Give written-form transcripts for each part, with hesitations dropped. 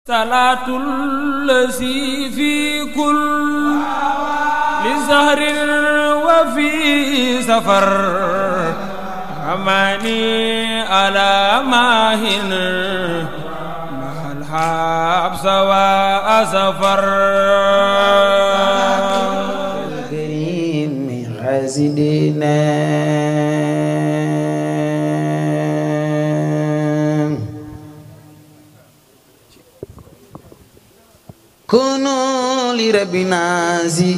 صلاة الذي في كل لزهر وفي سفر حماني على ماهن مع الحبس وأسفر الكريم حاسدنا كونوا لربنا زي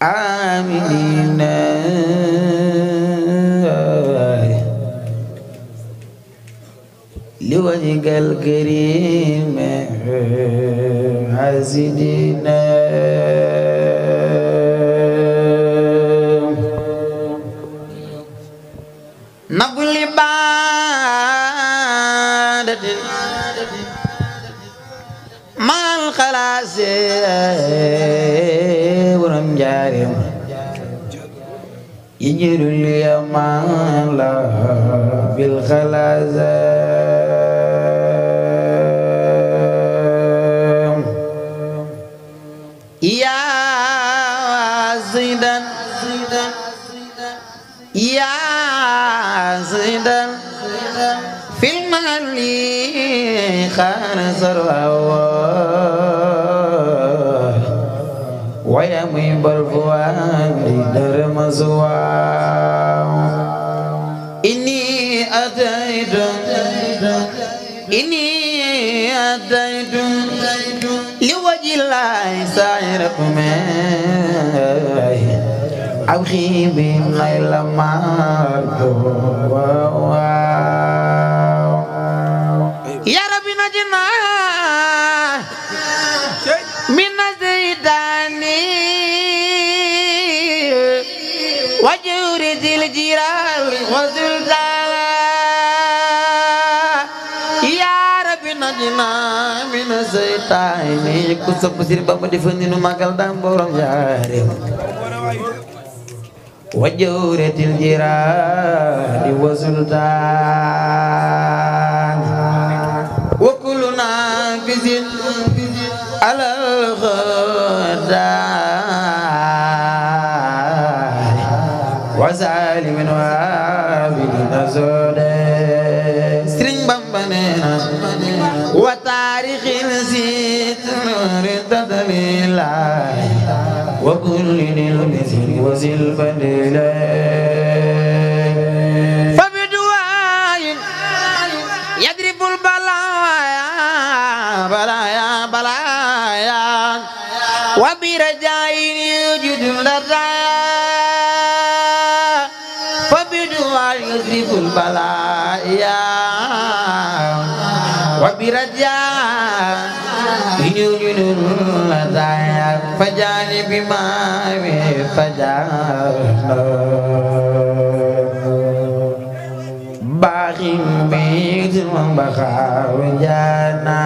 آمنين لوجهك الكريم حاسدين نقول عبادة مع الخلاص ورم جارم يجر اليمان لا بالخلاص يا زيدان يا زيدان في المحل خان سروا ويمي بالفوان درم زوا إني أتيت لوجه الله سائركم أبخي بالليل يا ربي نجنا من الزيدان وجور ذي الجلال والسلطان يا ربي نجنا من الزيدان كسب سير بام ديفني نو ماغال دام بوروم ياريم وجور ذي الجلال والسلطان وكلنا بزين على الغداء وسالم وابن زود سرين بامبانينا وتاريخ الزيت تدليلا وكل المثل وزل بديلا فبدواء يضرب بلايا وبرجاء يوجد الرجاء فبدعاء يذهب البلايا وبرجاء يوجد الرجاء فجاني بما فجانا باخي بيت وبخا وجانا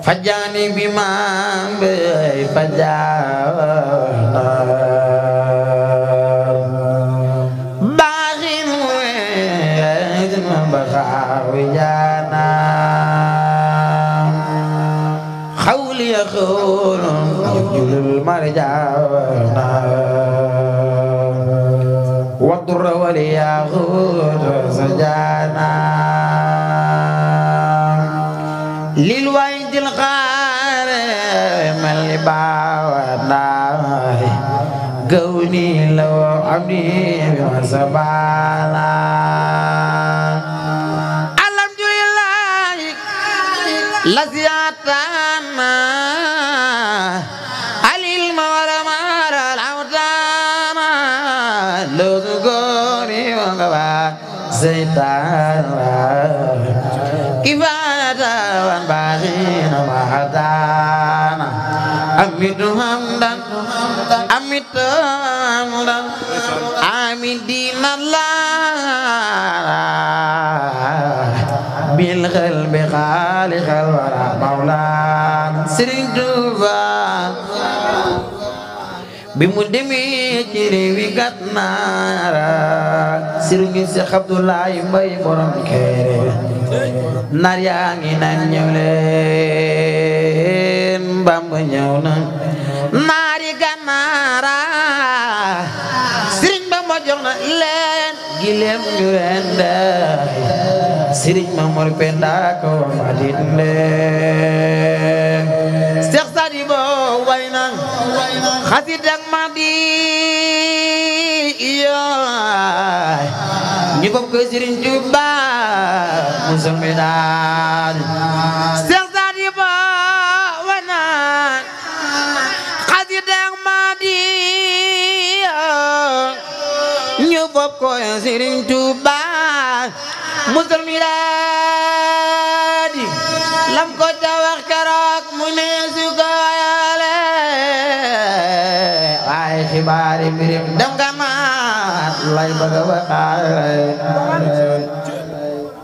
فجاني بما فجانا باخي بيت وبخا وجانا خولي يخون يجل المرجانا والضر ولياخذ سجانا للويد القار من لباونا قوني لو عبدي وسبانا الحمد لله لزياتنا علم ورمار العودانا لو تقولي وانقبا زيتان كفاية وانباغين وحدانا أمد حمدا أمد حمدا عامدين الله بالقلب خالق الورى مولانا سرين توبا bi mu demee ci réewi Gànnaar Sëriñ Seex Abdoulaye Mbay borom Kéré naar yaa ngi naan ñëw leen Bamba ñëw na naari Gànnaar Sëriñ Bamba jox na leen gileem ñu rende Sëriñ Mamor Penda ko madit leen Seex Sadibo way na xasida ak madi yaay ñi ko Sëriñ Tuuba musal mi daan Seex Sadibo way na xasida ak madi ñu ko Sëriñ Tuuba musal mi daan lam ko ca wax keroog mu ne su gaayale waaye xibaari mbirim dem Gànnaar lay bëgg a waxaale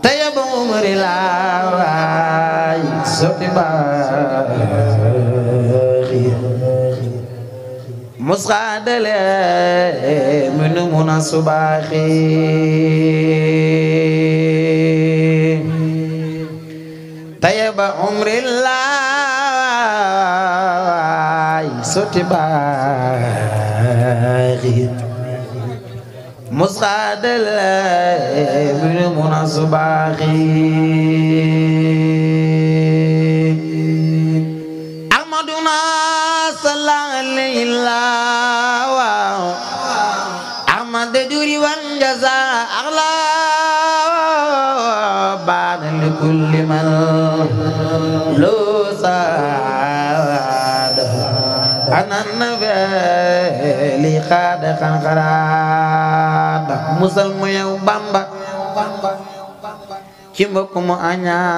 te yóbbu mu mëri laay sotti baaxi musxaadale minu muna subaaxi tayeba umrillahi soti baaxi musxaadal binu munasubaaxi ahmaduna sallallahu ahmad duri wan jaza aghla baan likulli man lo saad anan li xaad xanxaraat musal mu yow Bamba ci mbokk mu añaan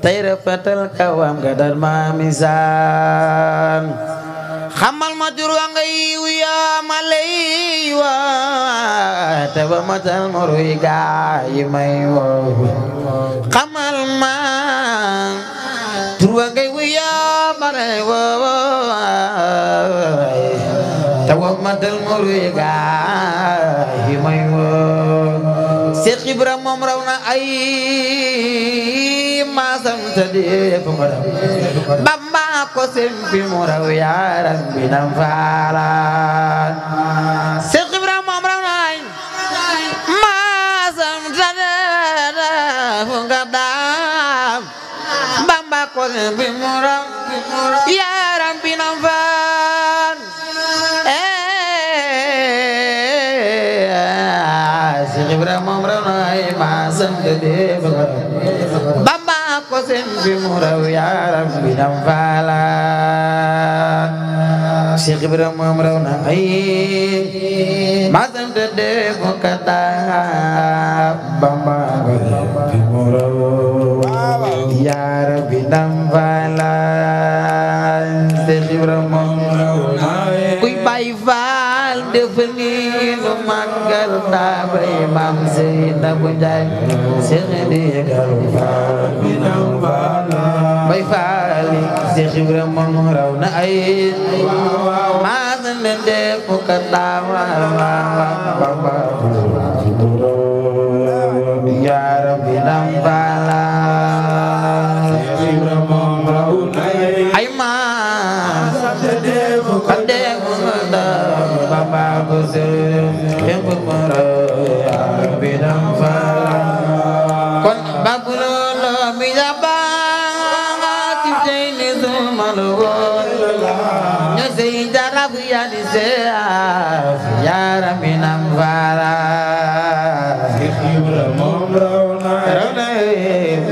tey rafetal kawam ga dal ma misaan xamal ma jur wa nga yiw yaa ma lay wa te ba matal ma ruy gaa yi may wow xamal ma jur wa nga yiw yaa ma lay wa te ba matal ma ruy gaa yi may wow Seex Ibra moom raw na ay maasam te def ko raw Bamba ko sempi mu raw yaaram bi nam faalaan Seex Ibra moom raw na ay maasam te def ko daam Bamba ko sempi mu raw yaaram bi nam faalaan Seex Ibra moom raw na ay maasam te def ko Bamba ko sempi mu raw yaaram bi nam faalaan Seex Ibra moom raw na ay maasam te def ko daam Bamba ko sempi mu raw yaaram bi nam faalaan Seex Ibra moom raw na kuy Baay Faal defal ni nu màggal daa bay Maam Seynabu Njaay Seex Ndigal Faal bi nam faalaan Baay Faal Seex Ibra moom raw na ay maasam te def ko daam Bamba yaaram bi nam faalaan Seex Ibra moom raw na ay maasam te def ko daam Bamba ko sempi mu raw yaaram bi nam faalaan kon baguloolo mi jabaa ti sey ni sumalu ño sey jarab ya di seaf yaaram bi nam faalaan Seex Ibra moom raw na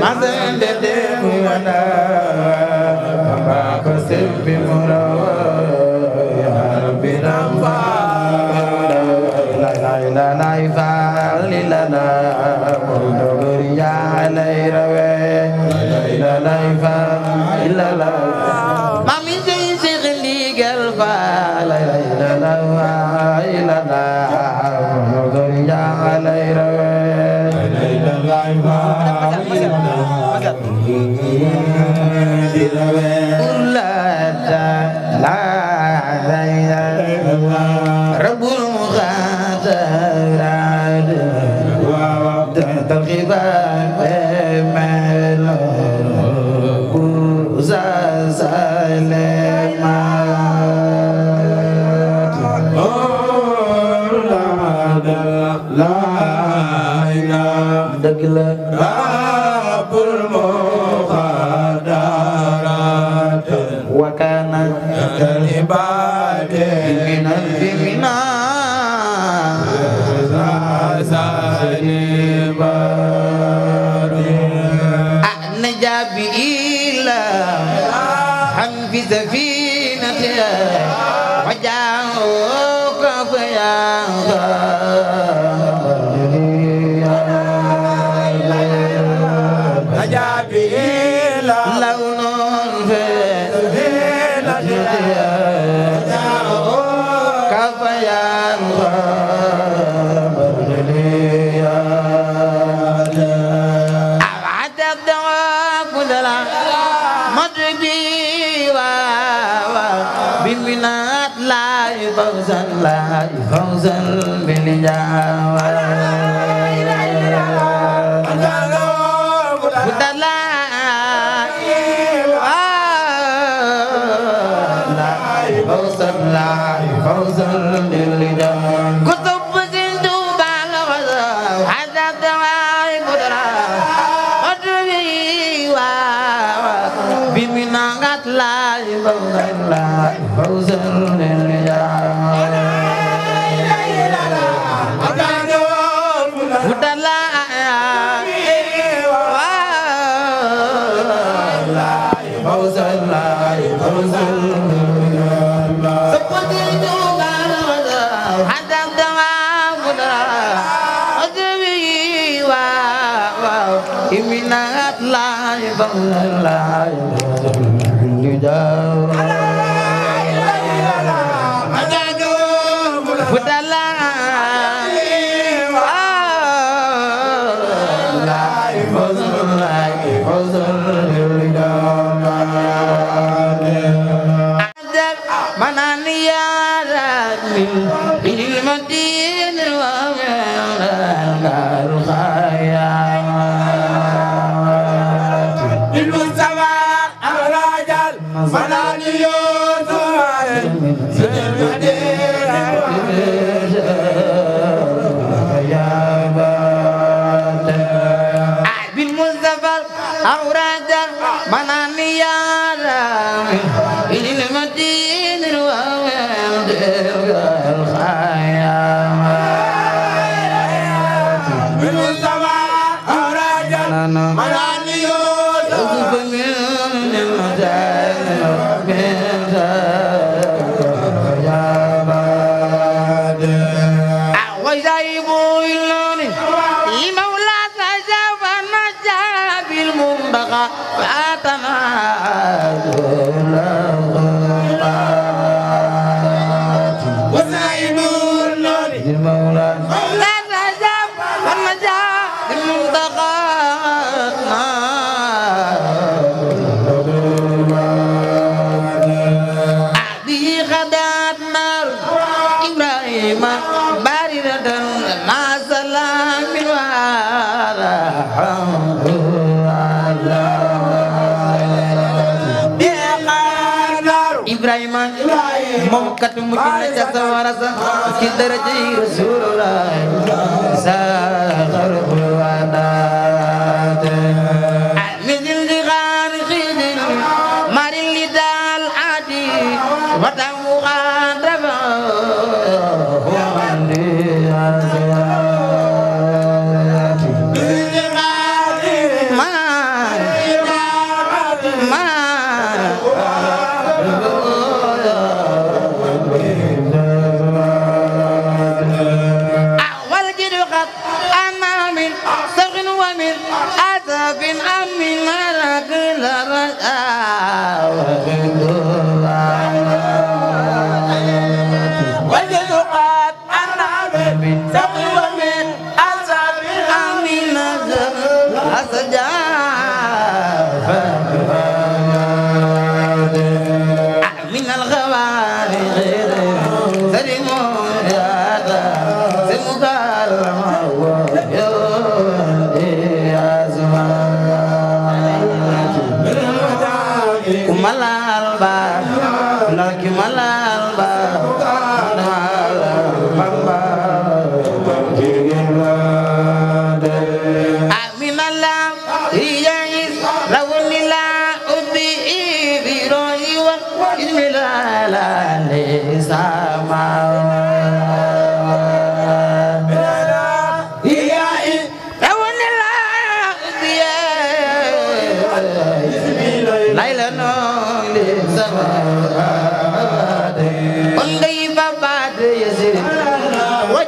maasam te def ko daam Bamba ko sempi mu raw yaaram bi nam faalaan la lay faal la la moom yaa lay rawe la lay faal la la mami Seex Ndigal Faal la la moom yaa lay rawe la lay faal la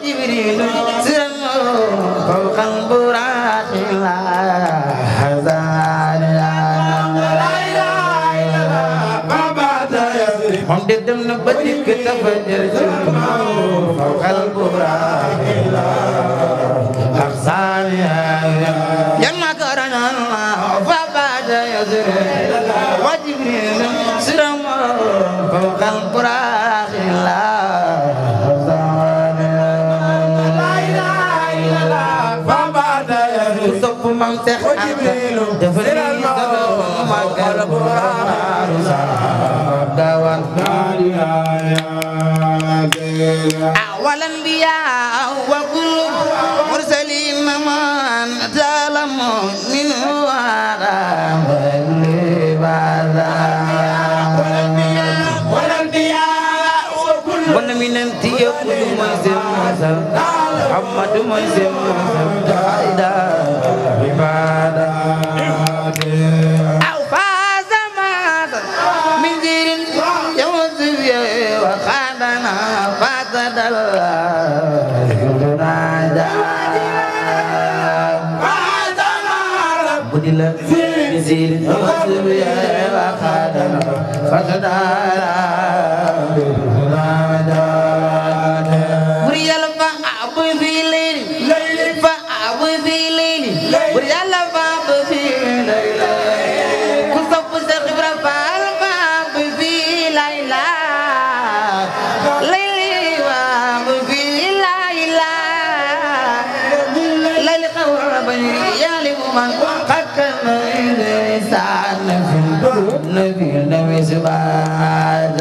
وجبريل سرا فوق البراق لا حزان هم دم نبدك تفجر فوق البراق لا حزان يما كرنا فبعد يزر وجبريل سرا فوق البراق لا Mam Seex Anta defal ni solo magal Qur'an dawan awalan biya wa kullu mursalin man zalamu min wara walan biya wa kullu wan min tiya kullu mazal Muhammad mazal aida أو فاز ماذا من دير يوسف وخادنا فاسد بدل من دير يوسف وخادنا فاسد بريال فأب في ليل فأب في ليل بريال نبي سبحان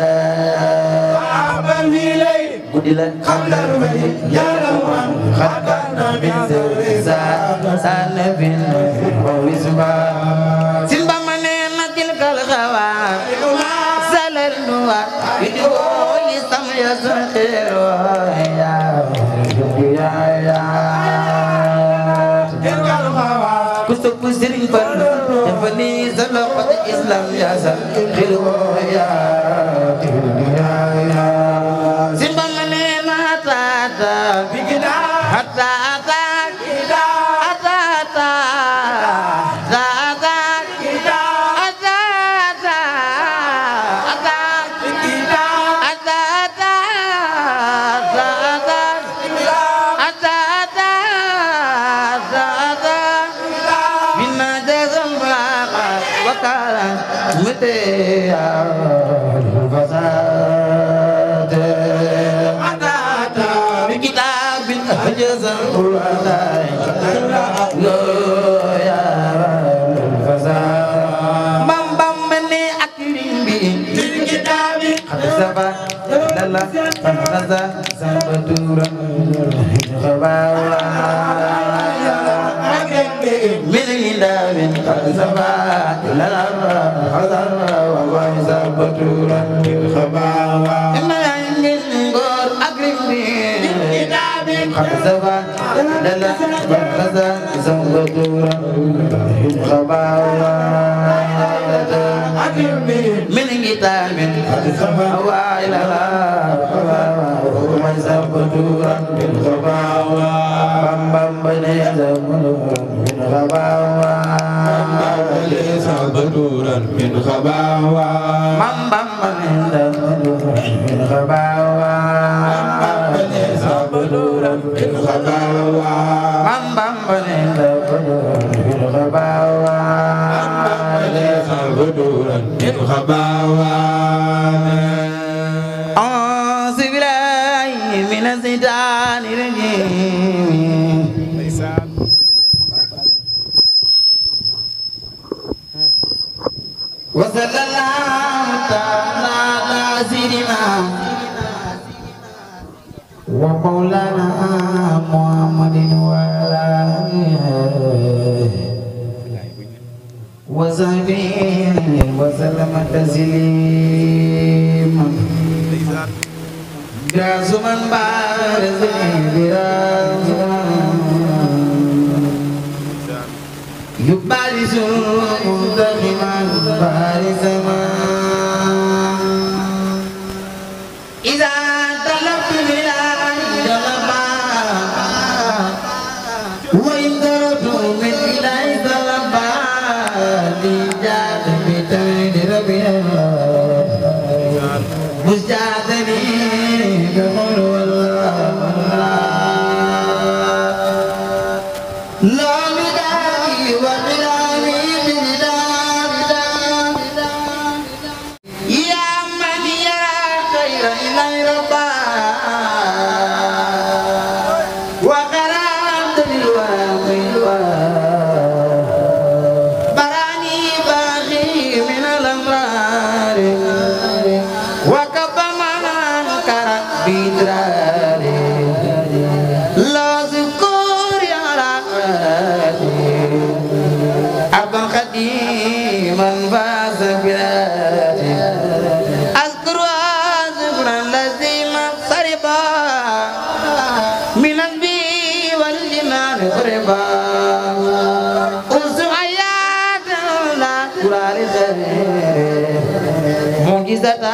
بدل قبل المجيء يا رحمن خلقنا من سان بن سبحان سنبا من تلك الغوام سللوا يدعو لسم يسخر يا كسب سرين بر تفني زلفت الإسلام يا سخر يا سنبا من حتى من كتاب وإلى ومن سبتورا من خباوة بام بني من خباوة سبتورا من خباوة بام بني من خباوة سبتورا من خباوة بام بني من خباوة سبتورا من خباوة أعوذ بالله من الشيطان الرجيم وصلى الله تعالى على سيدنا ومولانا محمد وعلى آله وصحبه وسلم تسليما برسما يبارز منتخما بارزما إذا طلبت بلا جلبا لا بداعي وقلامي بدار يا من يرى خير إلى ربا وقرأت بالواقع براني باغي من الأمرار وكب من أنكر بدراري لا ذكور على عبدا خديما فاز بلادي أذكر ذكرا الذي مقصربا من النبي والجنان قربا أنس آيات لا ترى لخير معجزة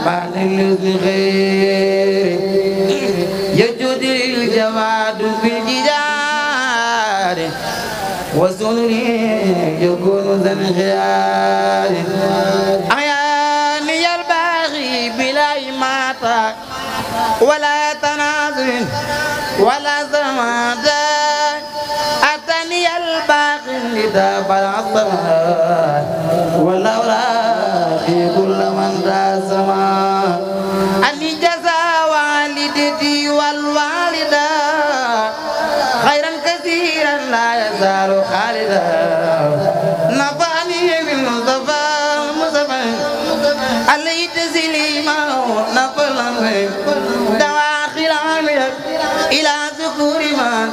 بعد الخير يجود الجواد بالجدار وسنري يكون ذا الخيار أحياني الباغي بلا إماتة ولا تنازل ولا زمادة أتني الباغي لداب العصر والأوراق كل من راسما أني جزا والدتي والوالدة خيرا كثيرا لا يزال خالدا نفعني بالمصطفى المصطفى علي تسليما نفلا دواخل عاملك إلى ذكور من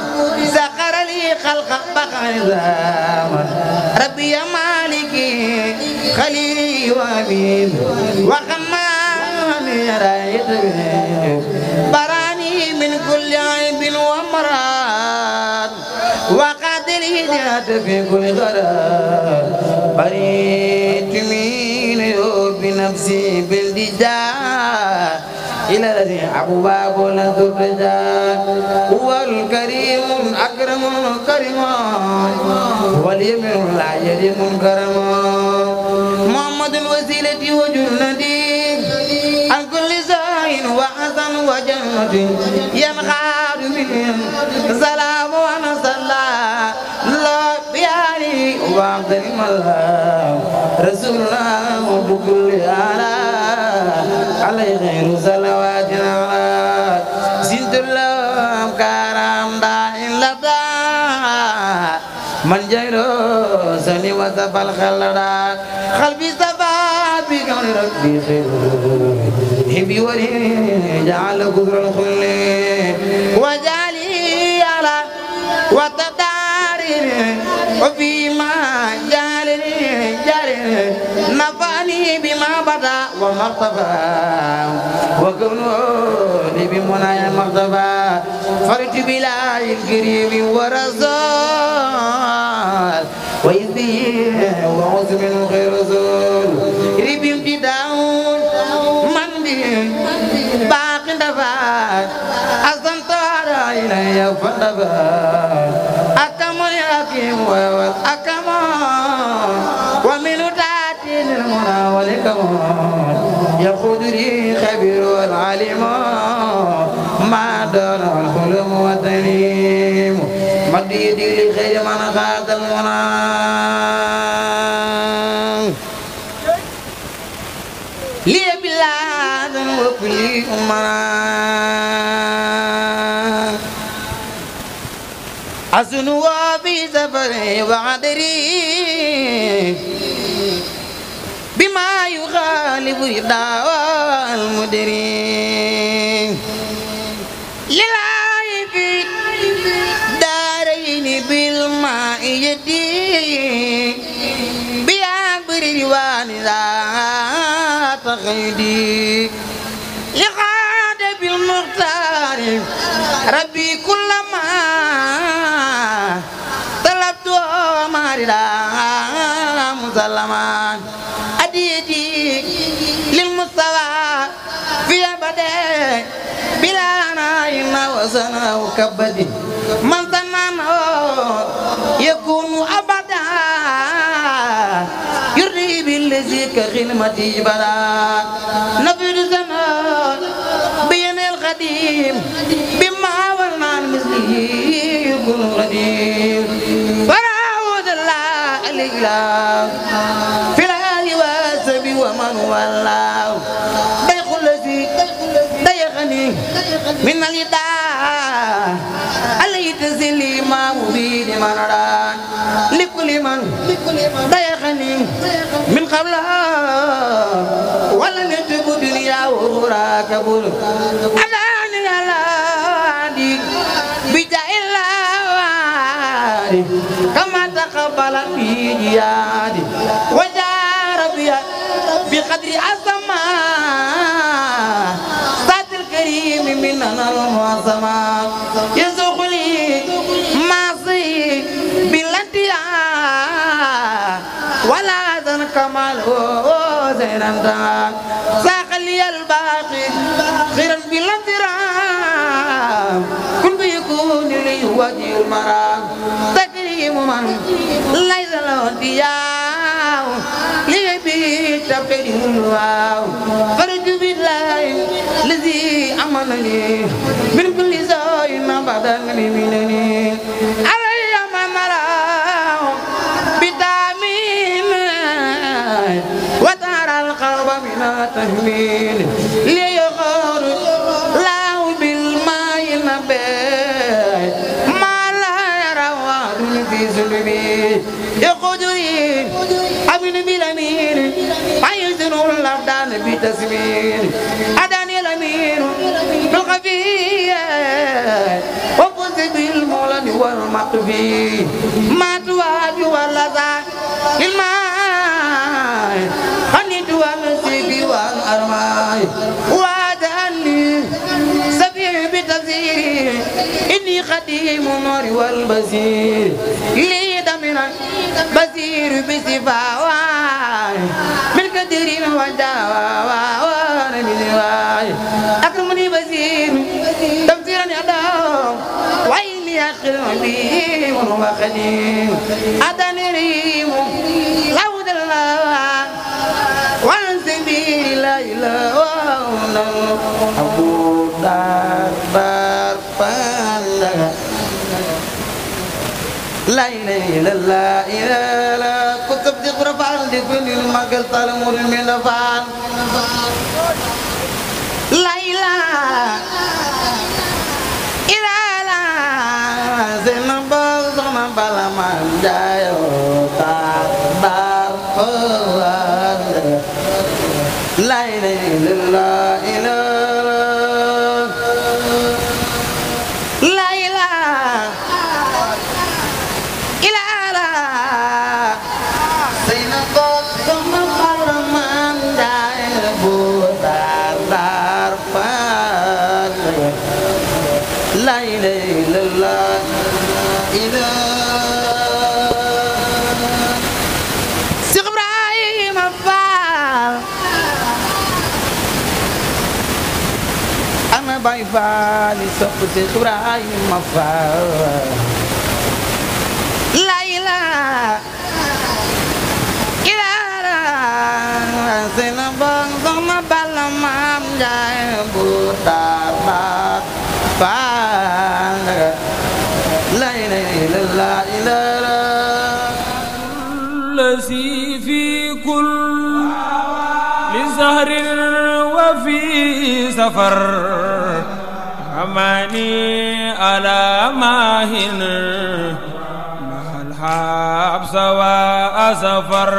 سخر لي خلق بقى زمان ربي يا مالكي خليلي وأمين وخماني رايت براني من كل عيب ومراد وقاتل هديات في كل غرام بريت من بنفسي بالدجاج إلى الذي أبواب لا ترجى هو الكريم أكرم كريم واليمين لا يريم كرم محمد وسيلتي وجنتي عن كل زين وحسن وجنتي ينخاد من سلام ونصلى لا بيالي وعبد الملا رسولنا وبكل عليه خير صلواتنا سنت الله كرام دائن لدى من جيرو سني وصف الخلدا قلبي صفا بكون ربي خير هبي ولي جعل قدر الخل وجعلي على وتداري وفيما جعلني جعلني نفعني بما بدا وما اختفى وكوني بمنايا المختفى فرج بلا الكريم ورسول وإذ به وعزم خير رسول ربي امتداون من به باق دفع أصنت على إلي فدفع أكمل يقيم والأكمل ومن تاتين المنى والكمال يقود لي خبير والعليم ما دون الحلم والتنيم مد يدي لخير من خاض المنى لي بلاد وكل أمنا أسنو في سفري وعدري بما يخالف رضا المدري لله في دارين بالماء يدي بأمر روان ذات خيدي لغاد بالمختار ربي كلما طلبت ماردا مسلما أديتي للمستوى في أبدا بلا نايم وسنا وكبدي من ظننا يكون أبدا يرضي بالذي كخدمتي بلا نفيد زمان بين القديم بما ولنا مثله يكون قديم من الإداء علي تزلي ما مبين من ران لكل من ضيقني من قبلها ولا نتب دنيا وأخرى كبر أناني على دي بجاء الله كما تقبل في جيادي وجار بها بقدر السماء صاد الكريم من المعظمة يزوق لي معصي بالانتهاء ولا ذن كمال زينا ساق لي الباقي خيرا بالانترام كن بيكون لي وجه المرام تكريم من ليس له انتهاء تبتدئ الواو فرج بالله الذي أمنني من كل زين بدنني منني علي من نراه بتامين وترى القلب من التهمين ليغار له بالماء نبات ما لا يرى واد في ذنبي يقدرين أمين بالأمين عايزين الأبدان بتسمين أداني الأمين بالخفية وفز بالمولد والمقفي ما توادي واللذا الماء خنيت والنسيب والأرماء واداني سبيل بتسير إني خديم النور والبصير لي دمنا بصير بصفاء من كدر وجاوان بزواي أكرمني بصير تفسيرا يداو وإني أخرم به وهو خديم أداني ريم لود الله وعن سبيل لا إله إلا أبو دار فالله لا إله إلا الله إلا كتب دي غرفان دي كل المقل طالمور من فان لا إله إلا الله زنبال زمان بلمان جايو تابار فوان لا إله إلا الله إلا لا إله إلا الله إله Cheikh Ibrahima Fall ana Baay Faal sopp Cheikh Ibrahima Fall la ilaha illallah sena bang sama bala mam jaay buta Fall لا إله إلا الله إلا الذي في كل لزهر وفي سفر أماني على ماهن مع الحبس وأسفر